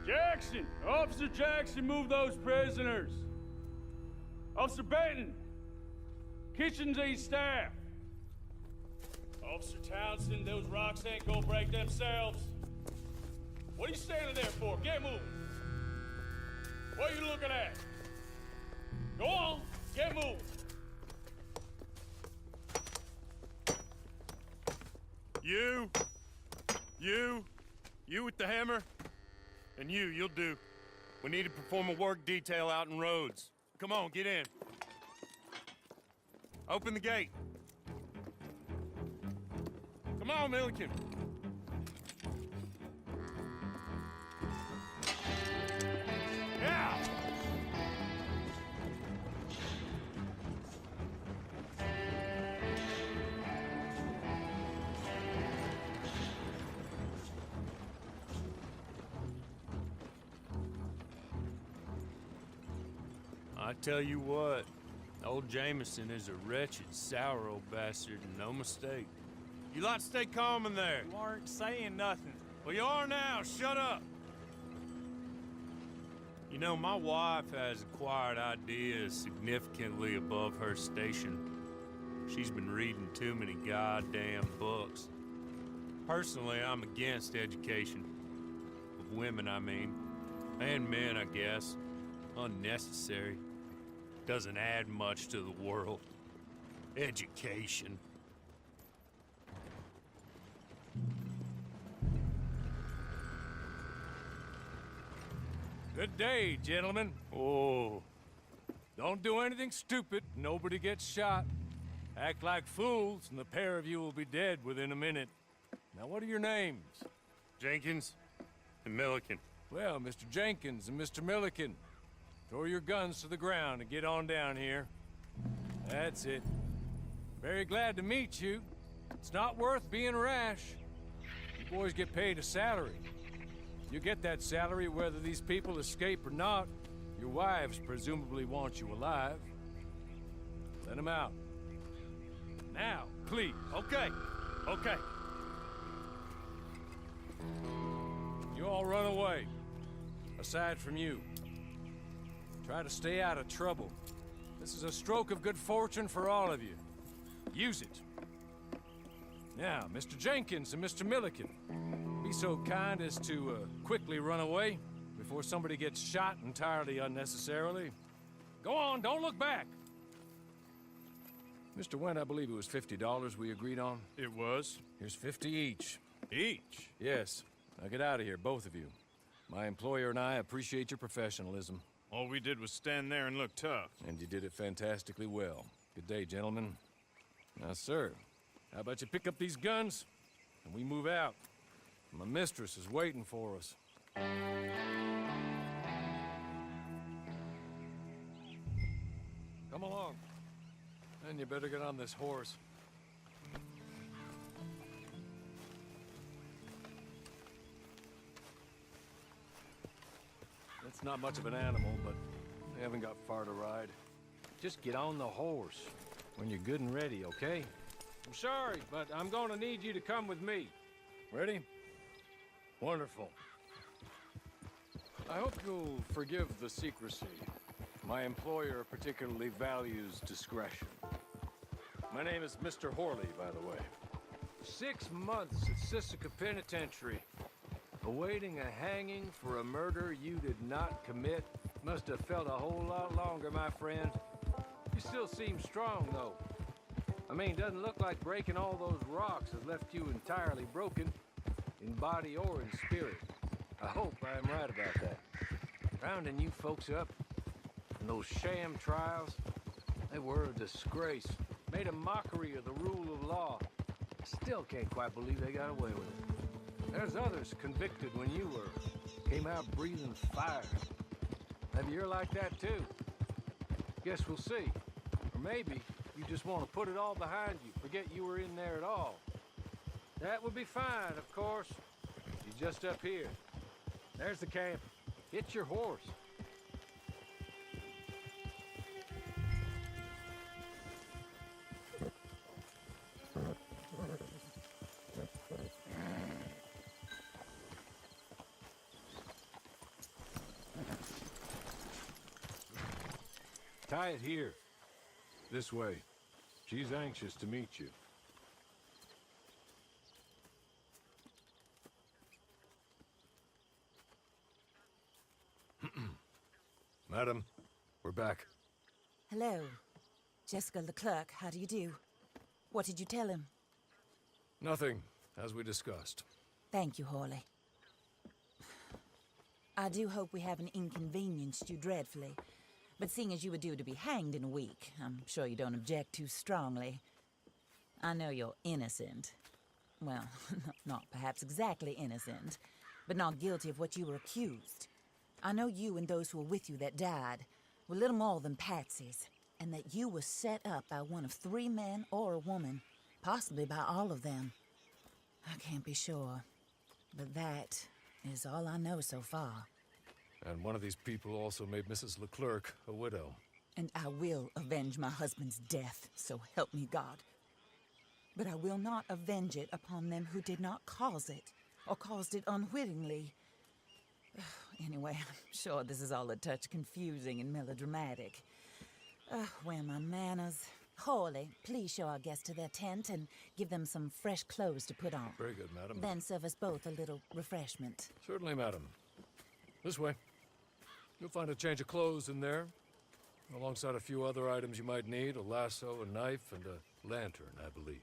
Jackson! Officer Jackson, move those prisoners! Officer Benton! Kitchens and staff! Officer Townsend, those rocks ain't gonna break themselves. What are you standing there for? Get moving! What are you looking at? Go on, get moving! You with the hammer? And you'll do. We need to perform a work detail out in Rhodes. Come on, get in. Open the gate. Come on, Milliken. Yeah! I tell you what, old Jameson is a wretched, sour old bastard, and no mistake. You lot stay calm in there. You aren't saying nothing. Well, you are now. Shut up. You know, my wife has acquired ideas significantly above her station. She's been reading too many goddamn books. Personally, I'm against education. Of women, I mean. And men, I guess. Unnecessary. Doesn't add much to the world. Education. Good day, gentlemen. Oh. Don't do anything stupid. Nobody gets shot. Act like fools, and the pair of you will be dead within a minute. Now, what are your names? Jenkins and Milliken. Well, Mr. Jenkins and Mr. Milliken, throw your guns to the ground and get on down here. That's it. Very glad to meet you. It's not worth being rash. You boys get paid a salary. You get that salary whether these people escape or not. Your wives presumably want you alive. Let them out. Now, please. Okay. You all run away. Aside from you. Try to stay out of trouble. This is a stroke of good fortune for all of you. Use it. Now, Mr. Jenkins and Mr. Milliken, be so kind as to quickly run away before somebody gets shot entirely unnecessarily. Go on, don't look back. Mr. Wendt, I believe it was $50 we agreed on. It was. Here's 50 each. Each? Yes. Now get out of here, both of you. My employer and I appreciate your professionalism. All we did was stand there and look tough. And you did it fantastically well. Good day, gentlemen. Now, sir, how about you pick up these guns, and we move out? My mistress is waiting for us. Come along. And you better get on this horse. It's not much of an animal, but we haven't got far to ride. Just get on the horse when you're good and ready, okay? I'm sorry, but I'm gonna need you to come with me. Ready? Wonderful. I hope you'll forgive the secrecy. My employer particularly values discretion. My name is Mr. Horley, by the way. 6 months at Sisika Penitentiary, awaiting a hanging for a murder you did not commit. Must have felt a whole lot longer, my friend. You still seem strong, though. I mean, doesn't look like breaking all those rocks has left you entirely broken, in body or in spirit. I hope I am right about that. Rounding you folks up, and those sham trials, they were a disgrace. Made a mockery of the rule of law. Still can't quite believe they got away with it. There's others convicted when you were. Came out breathing fire. Maybe you're like that too. Guess we'll see. Or maybe you just want to put it all behind you, forget you were in there at all. That would be fine, of course. You're just up here. There's the camp. Hit your horse. Tie it here. This way. She's anxious to meet you. Madam, we're back. Hello. Jessica Leclerc, how do you do? What did you tell him? Nothing, as we discussed. Thank you, Hawley. I do hope we haven't inconvenienced you dreadfully. But seeing as you were due to be hanged in a week, I'm sure you don't object too strongly. I know you're innocent. Well, not perhaps exactly innocent, but not guilty of what you were accused. I know you and those who were with you that died were little more than patsies, and that you were set up by one of 3 men or a woman, possibly by all of them. I can't be sure, but that is all I know so far. And one of these people also made Mrs. Leclerc a widow. And I will avenge my husband's death, so help me God. But I will not avenge it upon them who did not cause it, or caused it unwittingly. Anyway, I'm sure this is all a touch confusing and melodramatic. Where are my manners? Hawley, please show our guests to their tent and give them some fresh clothes to put on. Very good, madam. Then serve us both a little refreshment. Certainly, madam. This way. You'll find a change of clothes in there, alongside a few other items you might need, a lasso, a knife, and a lantern, I believe.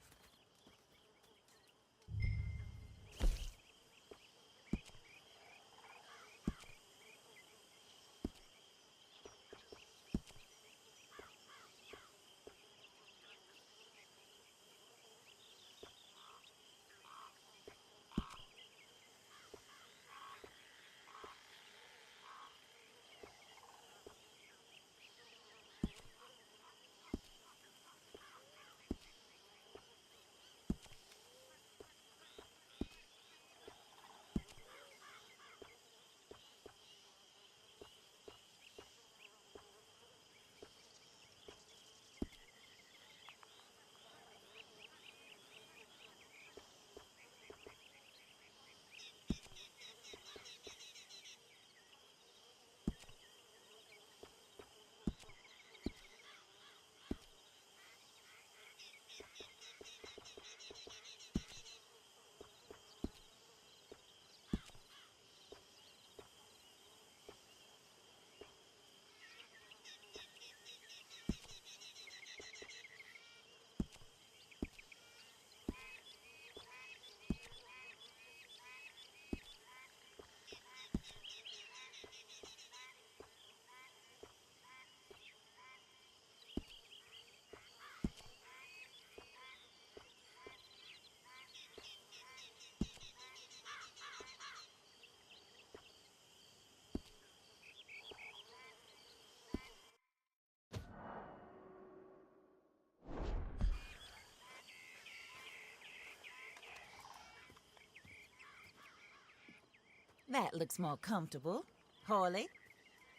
That looks more comfortable. Hawley,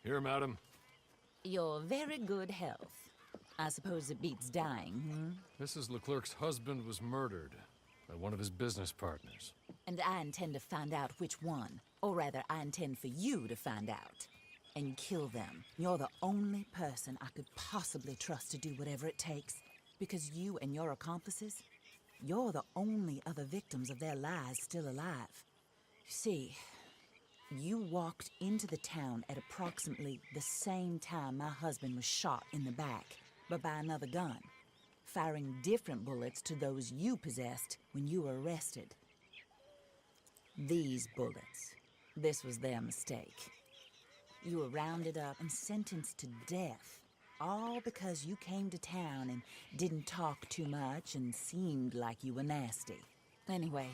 Here, madam. your very good health. I suppose it beats dying, Mrs. Leclerc's husband was murdered by one of his business partners. And I intend to find out which one. Or rather, I intend for you to find out. And kill them. You're the only person I could possibly trust to do whatever it takes. Because you and your accomplices, you're the only other victims of their lies still alive. You see, you walked into the town at approximately the same time my husband was shot in the back, but by another gun, firing different bullets to those you possessed when you were arrested. These bullets, this was their mistake. You were rounded up and sentenced to death, all because you came to town and didn't talk too much and seemed like you were nasty. Anyway,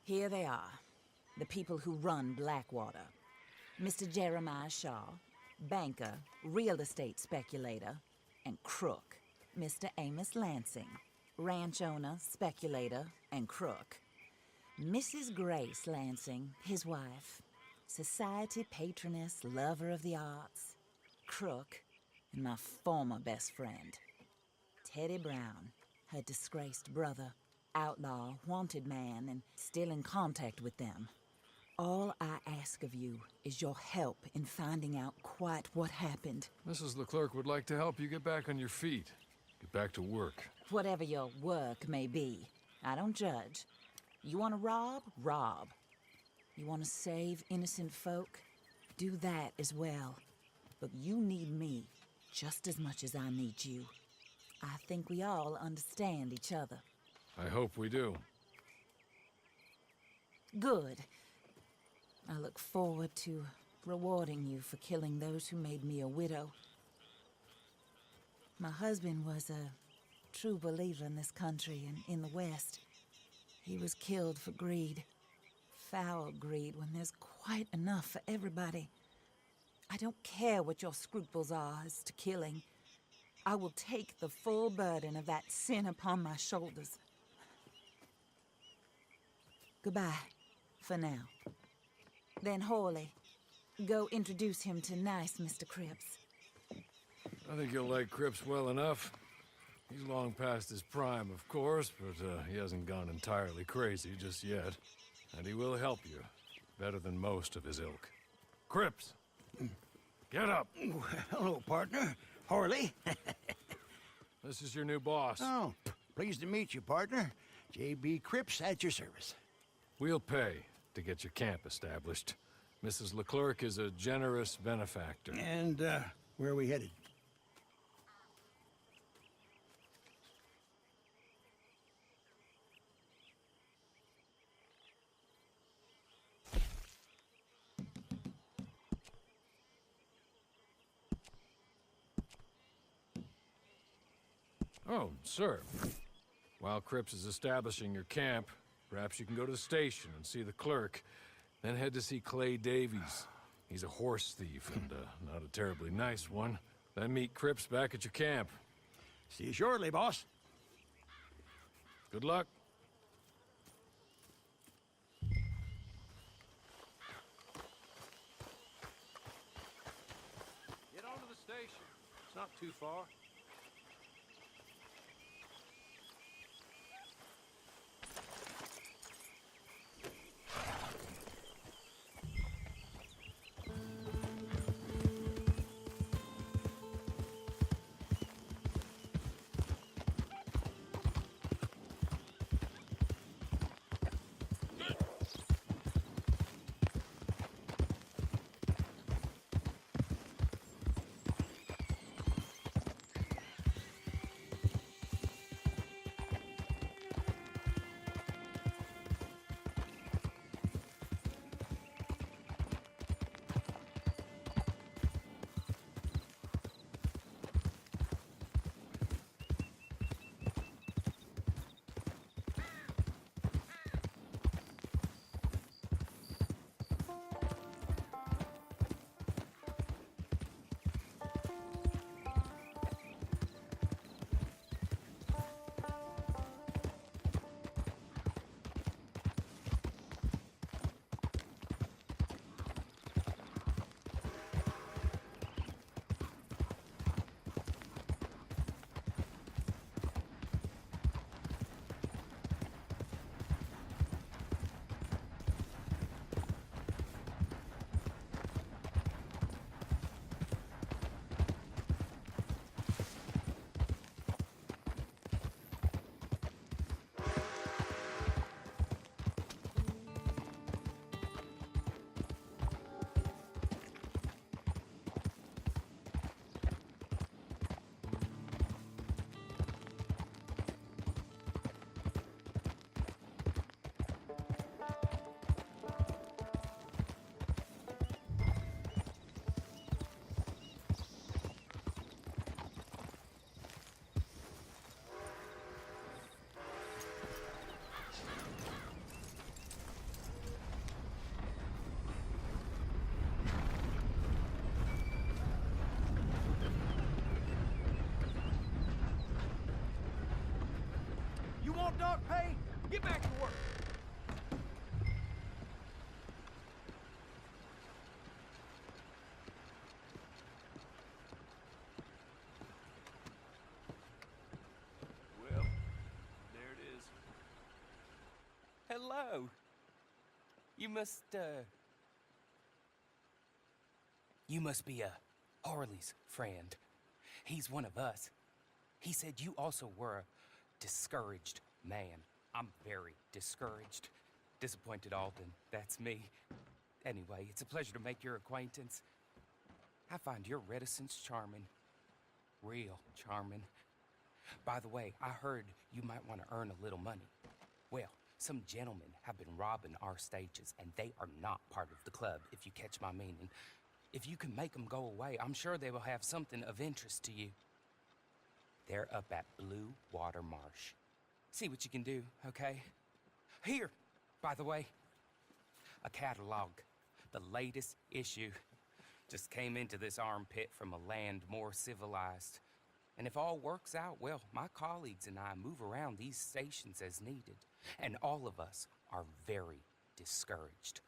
here they are. The people who run Blackwater. Mr. Jeremiah Shaw, banker, real estate speculator, and crook. Mr. Amos Lansing, ranch owner, speculator, and crook. Mrs. Grace Lansing, his wife, society patroness, lover of the arts, crook, and my former best friend. Teddy Brown, her disgraced brother, outlaw, wanted man, and still in contact with them. All I ask of you is your help in finding out quite what happened. Mrs. Leclerc would like to help you get back on your feet. Get back to work. Whatever your work may be, I don't judge. You want to rob? Rob. You want to save innocent folk? Do that as well. But you need me just as much as I need you. I think we all understand each other. I hope we do. Good. I look forward to rewarding you for killing those who made me a widow. My husband was a true believer in this country and in the West. He was killed for greed. Foul greed when there's quite enough for everybody. I don't care what your scruples are as to killing. I will take the full burden of that sin upon my shoulders. Goodbye, for now. Then Horley, go introduce him to nice Mr. Cripps. I think you'll like Cripps well enough. He's long past his prime, of course, but he hasn't gone entirely crazy just yet. And he will help you, better than most of his ilk. Cripps! Get up! Hello, partner. Horley. This is your new boss. Oh, pleased to meet you, partner. J.B. Cripps at your service. We'll pay to get your camp established. Mrs. Leclerc is a generous benefactor. And, where are we headed? Oh, sir. While Cripps is establishing your camp, perhaps you can go to the station and see the clerk, then head to see Clay Davies. He's a horse thief, and not a terribly nice one. Then meet Cripps back at your camp. See you shortly, boss. Good luck. Get on to the station. It's not too far. You want dog pay? Get back to work. Well, there it is. Hello. You must, You must be Harley's friend. He's one of us. He said you also were a discouraged man. I'm very discouraged. Disappointed Alden, that's me. Anyway, it's a pleasure to make your acquaintance. I find your reticence charming. Real charming. By the way, I heard you might want to earn a little money. Well, some gentlemen have been robbing our stages, and they are not part of the club, if you catch my meaning. If you can make them go away, I'm sure they will have something of interest to you. They're up at Blue Water Marsh. See what you can do, okay? Here, by the way, a catalog. The latest issue. Just came into this armpit from a land more civilized. And if all works out, well, my colleagues and I move around these stations as needed. And all of us are very discouraged.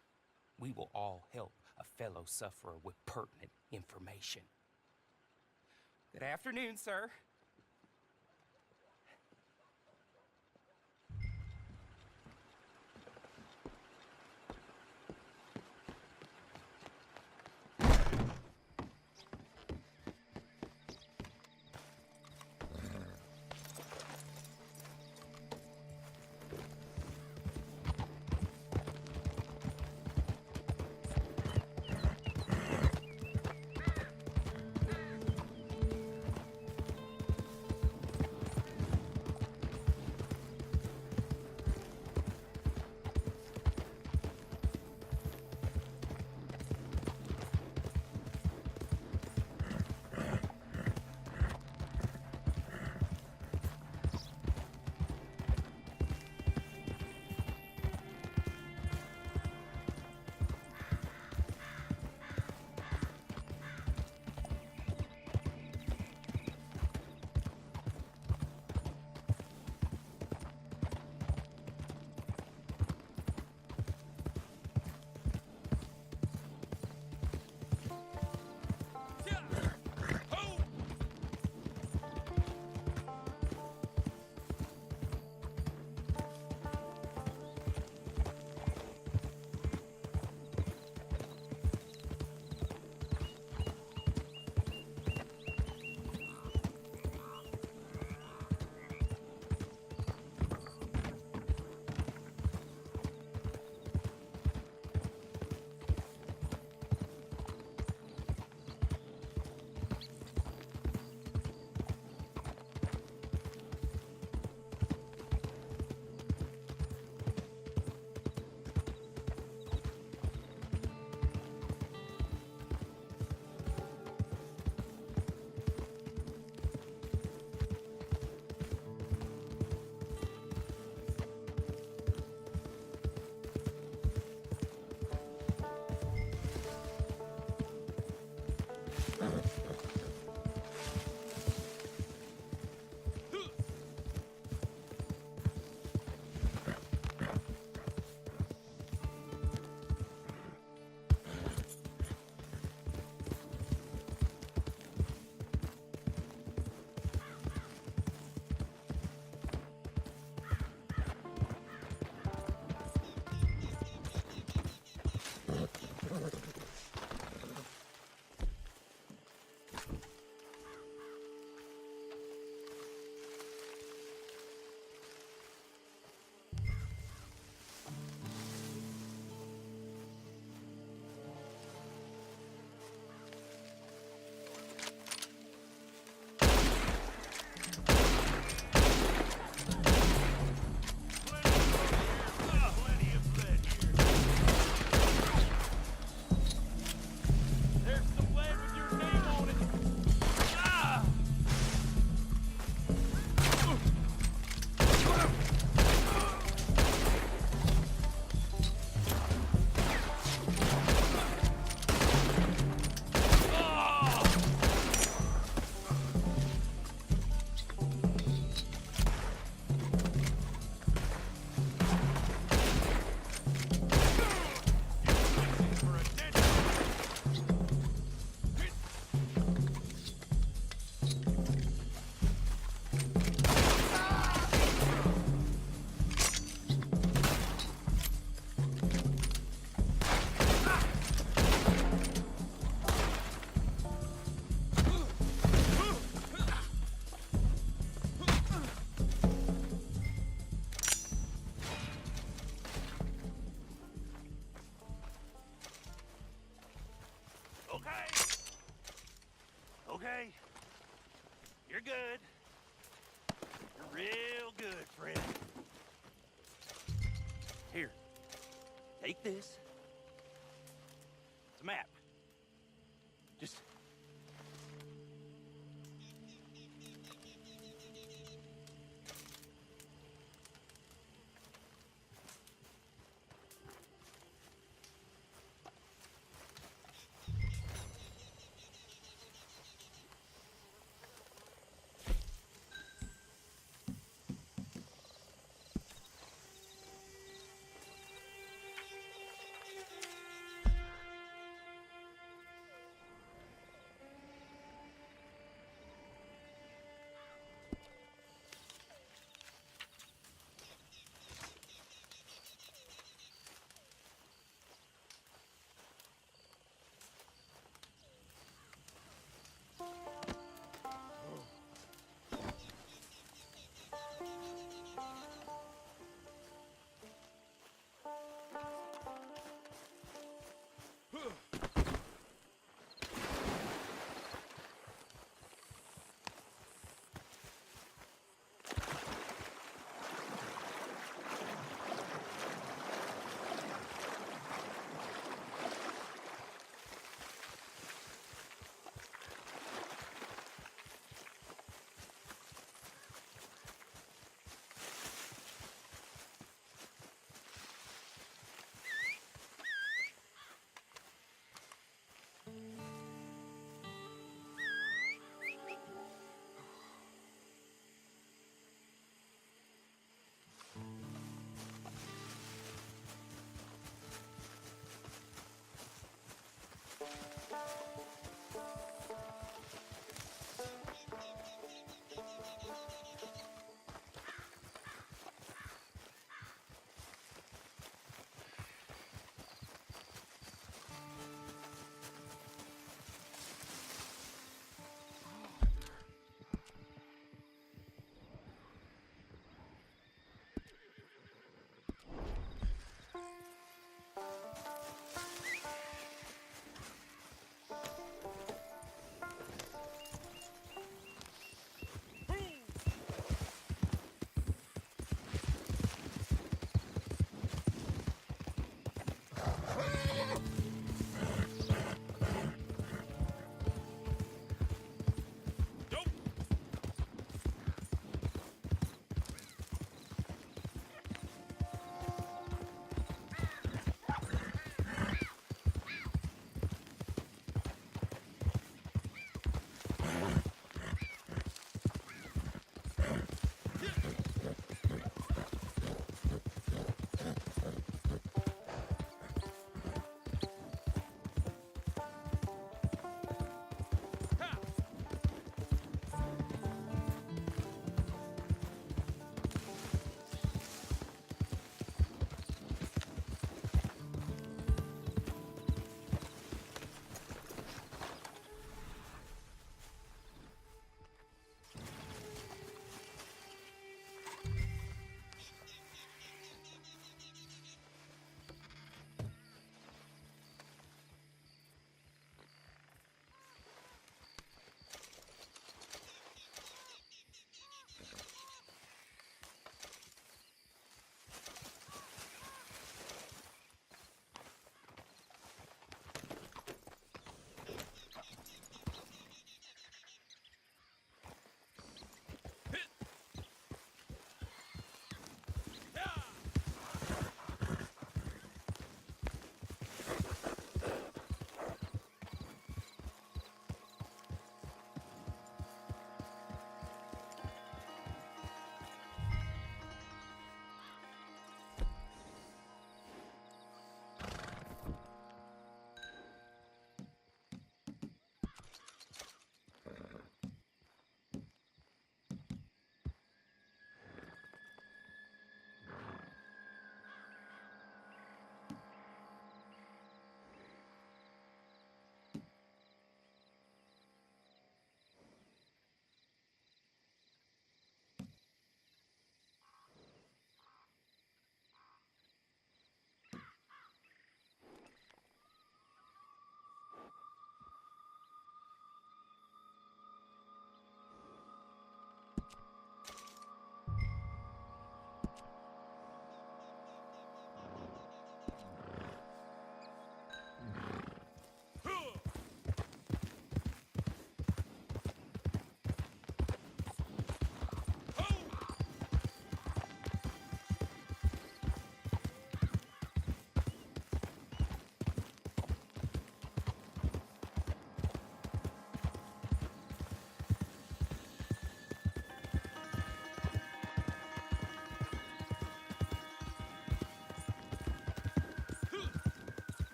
We will all help a fellow sufferer with pertinent information. Good afternoon, sir. good. You're real good, friend. Here, take this. It's a map. Just...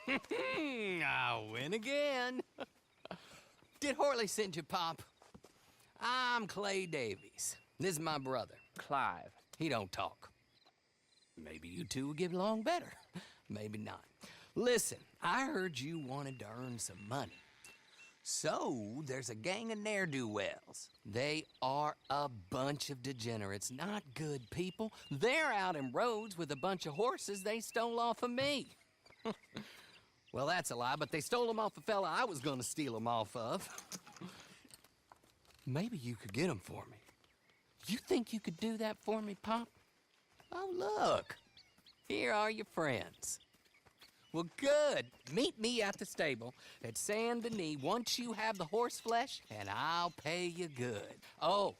I'll win again. Did Horley send you, Pop? I'm Clay Davies. This is my brother, Clive. He don't talk. Maybe you two will get along better. Maybe not. Listen, I heard you wanted to earn some money. So, there's a gang of ne'er-do-wells. They are a bunch of degenerates, not good people. They're out in roads with a bunch of horses they stole off of me. Well, that's a lie, but they stole them off a fella I was gonna steal them off of. Maybe you could get them for me. You think you could do that for me, Pop? Oh, look. Here are your friends. Well, good. Meet me at the stable at Saint Denis once you have the horse flesh, and I'll pay you good. Oh,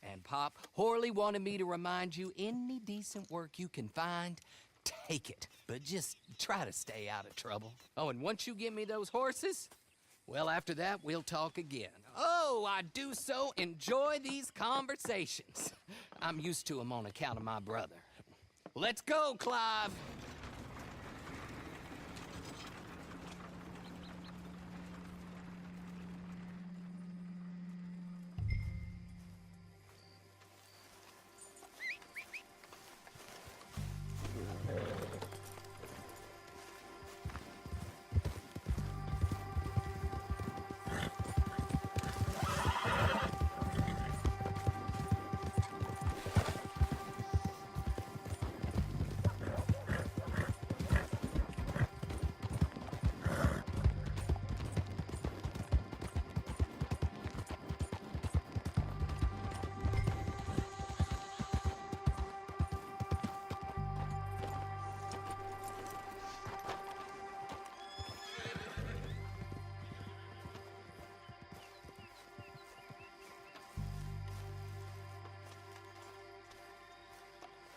and Pop, Horley wanted me to remind you, any decent work you can find, take it. But just try to stay out of trouble. Oh, and once you give me those horses, well, after that, we'll talk again. Oh, I do so enjoy these conversations. I'm used to them on account of my brother. Let's go, Clive.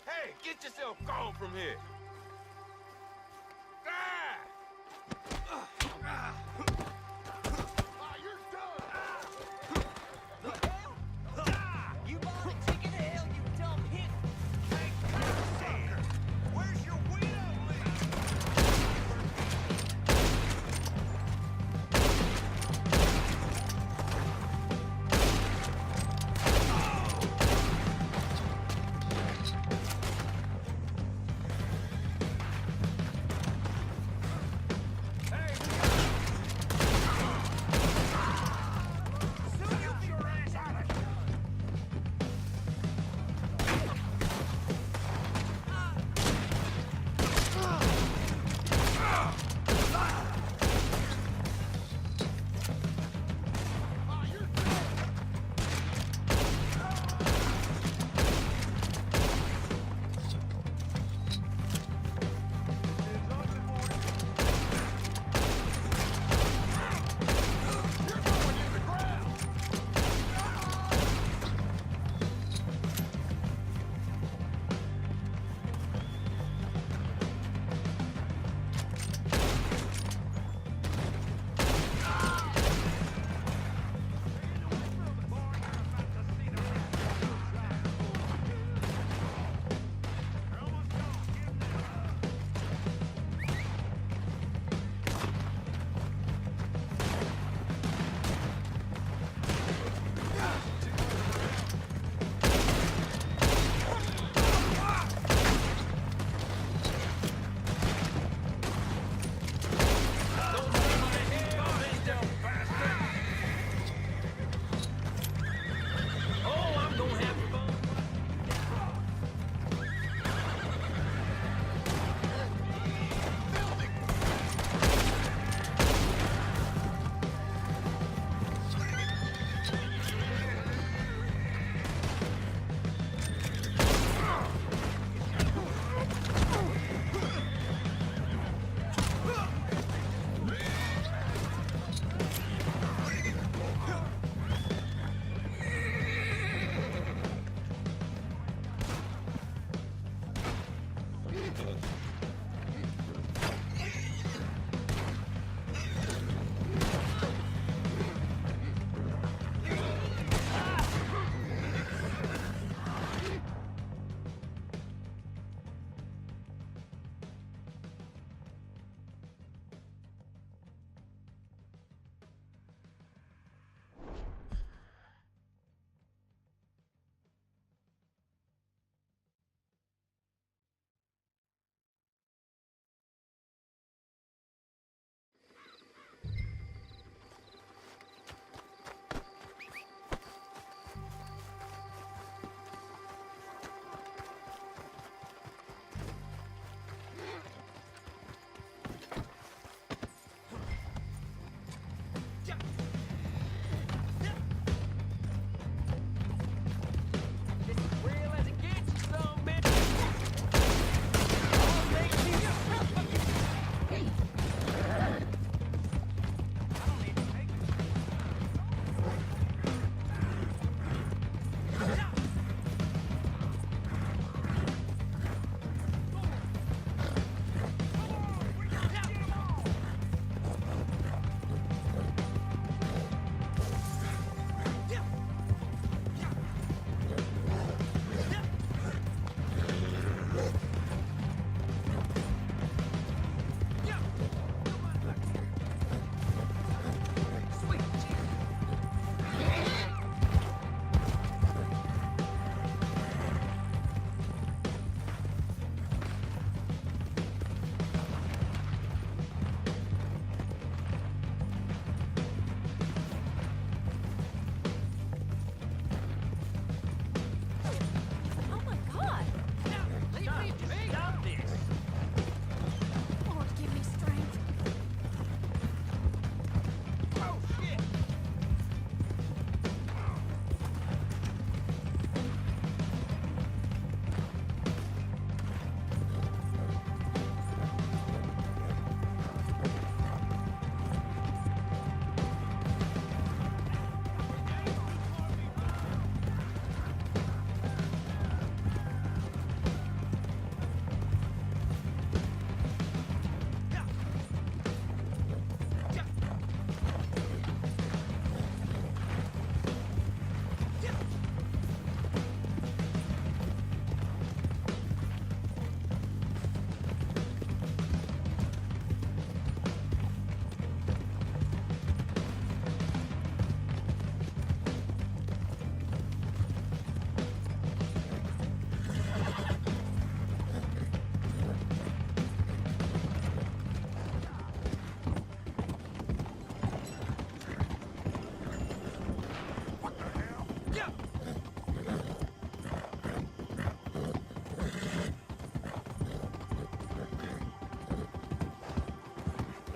Hey, get yourself gone from here. You're done. The hell? You bought a ticket to hell, you dumb hit. Hey, cocksucker! Where's your widow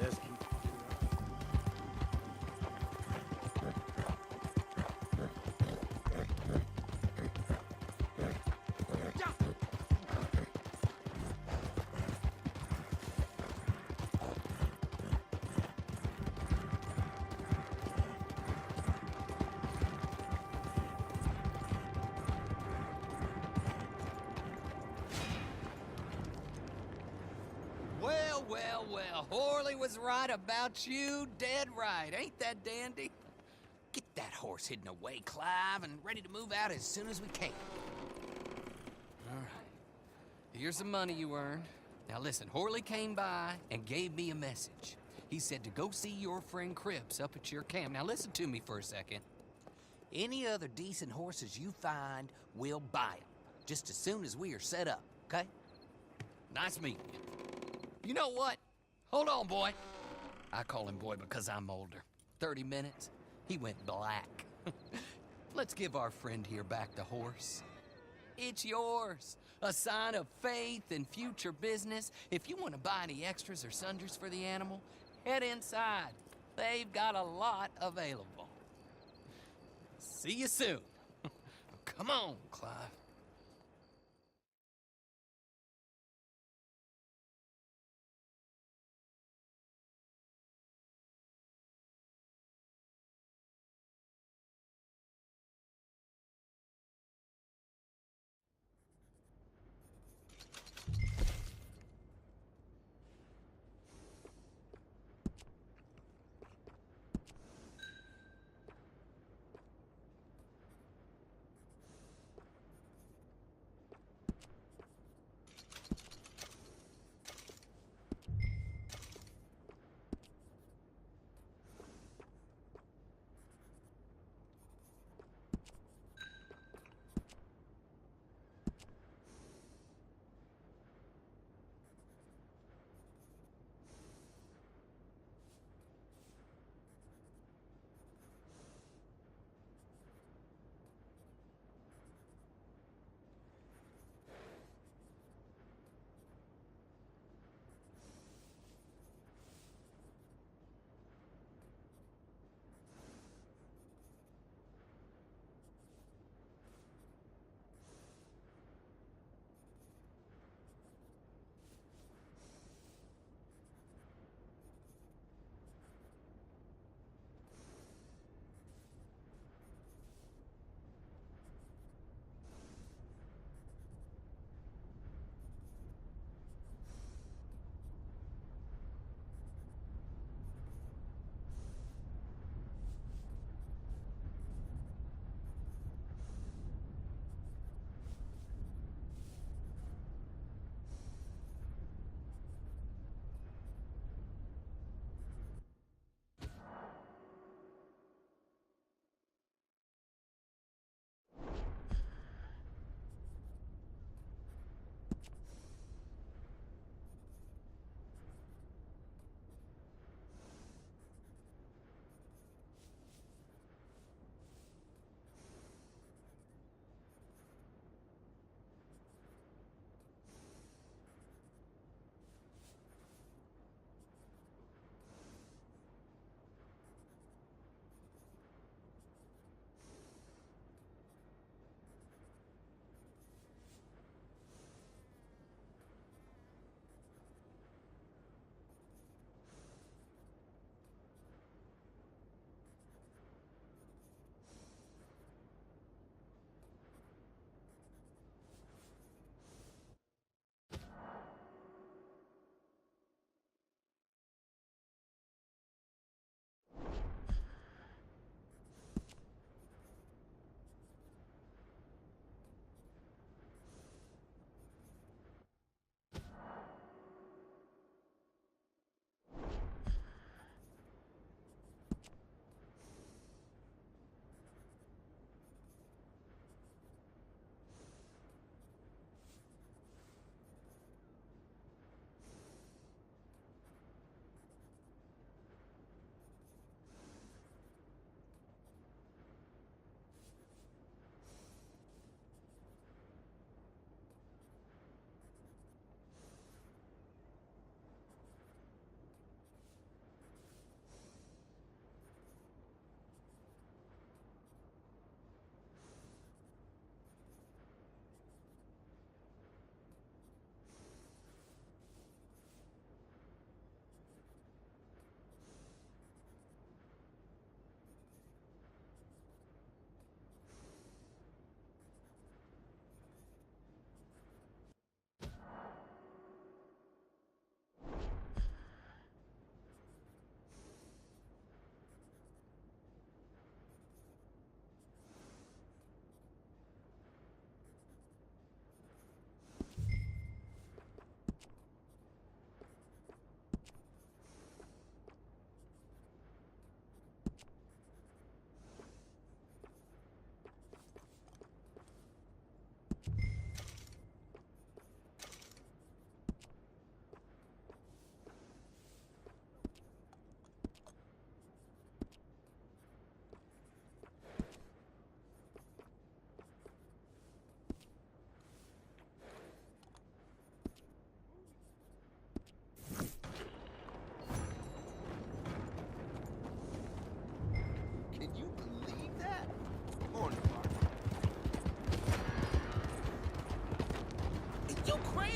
Let's keep Well, well, well. Horley was right about you. Dead right. Ain't that dandy? Get that horse hidden away, Clive, and ready to move out as soon as we can. All right. Here's the money you earned. Now listen, Horley came by and gave me a message. He said to go see your friend Cripps up at your camp. Now listen to me for a second. Any other decent horses you find, we'll buy them. Just as soon as we are set up, okay? Nice meeting you. You know what? Hold on, boy. I call him boy because I'm older. 30 minutes, he went black. Let's give our friend here back the horse. It's yours. A sign of faith and future business. If you want to buy any extras or sundries for the animal, head inside. They've got a lot available. See you soon. Come on, Clive.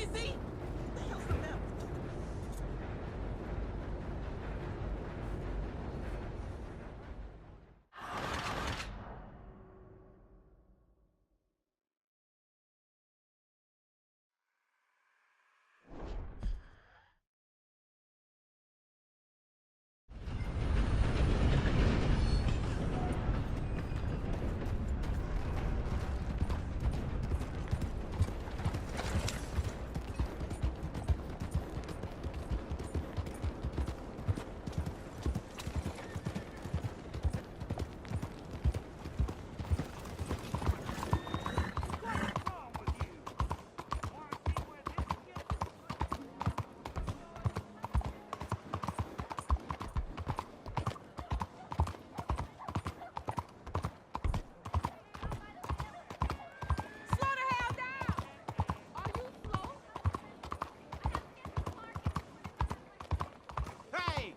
crazy? What the hell's the matter with you? Slow the hell down! Are you slow? Hey!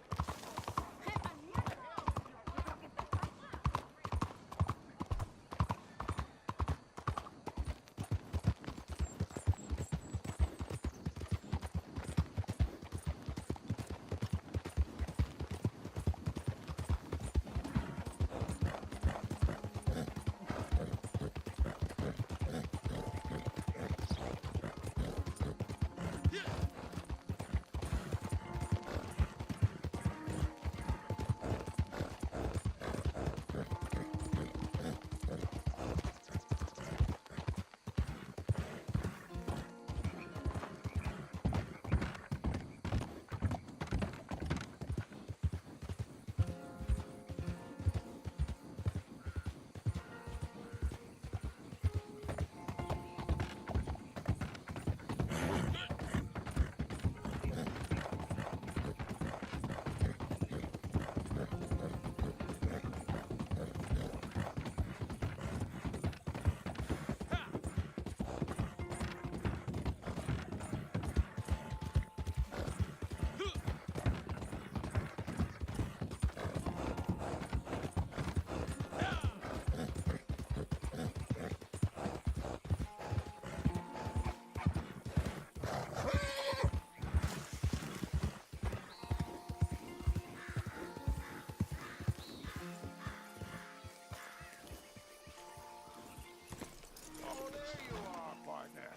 Oh, there you are, partner.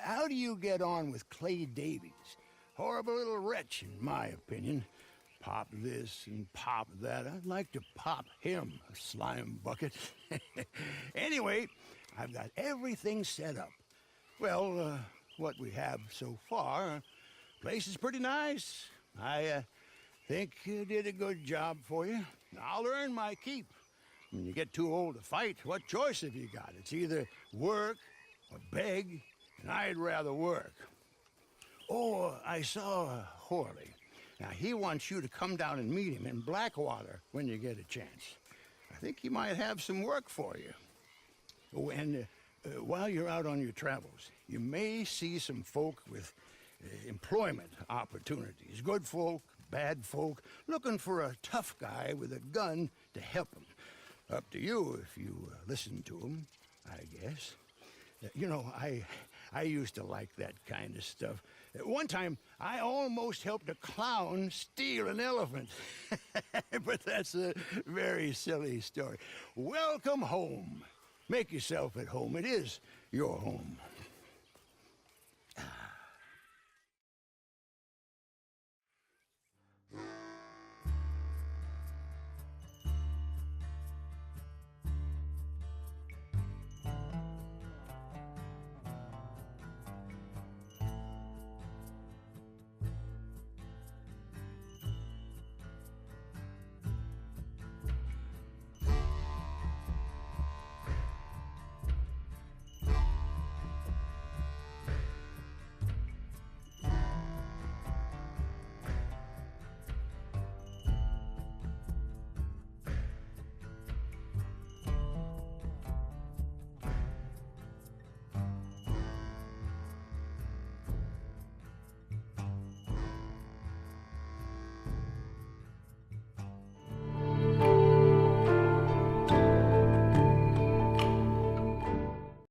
How do you get on with Clay Davies? Horrible little wretch, in my opinion. Pop this and pop that. I'd like to pop him, a slime bucket. Anyway, I've got everything set up. Well, what we have so far, place is pretty nice. I think you did a good job for you. I'll earn my keep. When you get too old to fight, what choice have you got? It's either work or beg, and I'd rather work. Oh, I saw Horley. Now, he wants you to come down and meet him in Blackwater when you get a chance. I think he might have some work for you. Oh, and while you're out on your travels, you may see some folk with employment opportunities. Good folk, bad folk, looking for a tough guy with a gun to help them. Up to you if you listen to them, I guess. You know, I used to like that kind of stuff. One time, I almost helped a clown steal an elephant. But that's a very silly story. Welcome home. Make yourself at home. It is your home.